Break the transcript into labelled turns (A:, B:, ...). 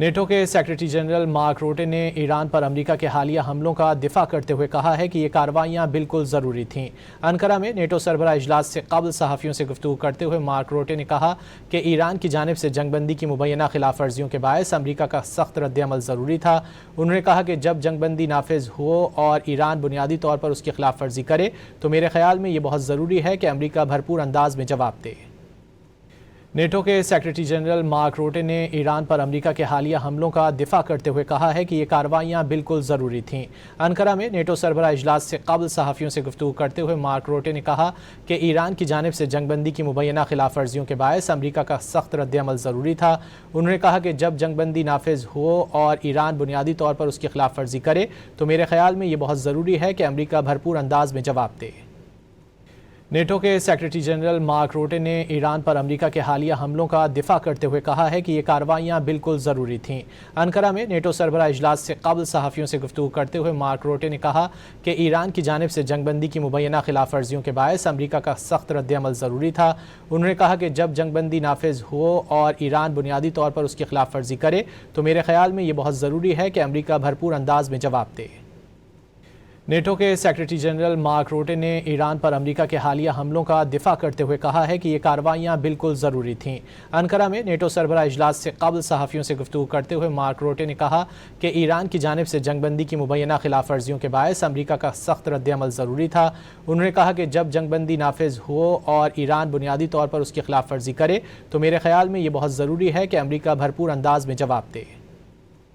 A: NATO کے secretary general mark روٹے نے ایران پر امریکہ کے حالیہ حملوں کا دفاع کرتے ہوئے کہا ہے کہ یہ کارروائیاں بالکل ضروری تھیں۔ انقرہ میں نیٹو سربراہ اجلاس سے قبل صحافیوں سے گفتگو کرتے ہوئے مارک روٹے نے کہا کہ ایران کی جانب سے جنگ بندی کی مبینہ خلاف ورزیوں کے باعث امریکہ کا سخت رد عمل ضروری تھا۔ انہوں نے کہا کہ جب جنگ بندی نافذ ہو اور ایران بنیادی طور پر اس کی خلاف ورزی کرے تو میرے خیال میں یہ بہت ضروری ہے کہ امریکہ بھرپور انداز میں جواب دے۔ نیٹو کے سیکریٹری جنرل مارک روٹے نے ایران پر امریکہ کے حالیہ حملوں کا دفاع کرتے ہوئے کہا ہے کہ یہ کارروائیاں بالکل ضروری تھیں۔ انقرہ میں نیٹو سربراہ اجلاس سے قبل صحافیوں سے گفتگو کرتے ہوئے مارک روٹے نے کہا کہ ایران کی جانب سے جنگ بندی کی مبینہ خلاف ورزیوں کے باعث امریکہ کا سخت رد عمل ضروری تھا۔ انہوں نے کہا کہ جب جنگ بندی نافذ ہو اور ایران بنیادی طور پر اس کی خلاف ورزی کرے تو میرے خیال میں یہ بہت ضروری ہے کہ امریکہ بھرپور انداز میں جواب دے۔ نیٹو کے سیکریٹری جنرل مارک روٹے نے ایران پر امریکہ کے حالیہ حملوں کا دفاع کرتے ہوئے کہا ہے کہ یہ کارروائیاں بالکل ضروری تھیں۔ انقرہ میں نیٹو سربراہ اجلاس سے قبل صحافیوں سے گفتگو کرتے ہوئے مارک روٹے نے کہا کہ ایران کی جانب سے جنگ بندی کی مبینہ خلاف ورزیوں کے باعث امریکہ کا سخت رد عمل ضروری تھا۔ انہوں نے کہا کہ جب جنگ بندی نافذ ہو اور ایران بنیادی طور پر اس کی خلاف ورزی کرے تو میرے خیال میں یہ بہت ضروری ہے کہ امریکہ بھرپور انداز میں جواب دے۔ نیٹو کے سیکریٹری جنرل مارک روٹے نے ایران پر امریکہ کے حالیہ حملوں کا دفاع کرتے ہوئے کہا ہے کہ یہ کارروائیاں بالکل ضروری تھیں۔ انقرہ میں نیٹو سربراہ اجلاس سے قبل صحافیوں سے گفتگو کرتے ہوئے مارک روٹے نے کہا کہ ایران کی جانب سے جنگ بندی کی مبینہ خلاف ورزیوں کے باعث امریکہ کا سخت رد عمل ضروری تھا۔ انہوں نے کہا کہ جب جنگ بندی نافذ ہو اور ایران بنیادی طور پر اس کی خلاف ورزی کرے تو میرے خیال میں یہ بہت ضروری ہے کہ امریکہ بھرپور انداز میں جواب دے۔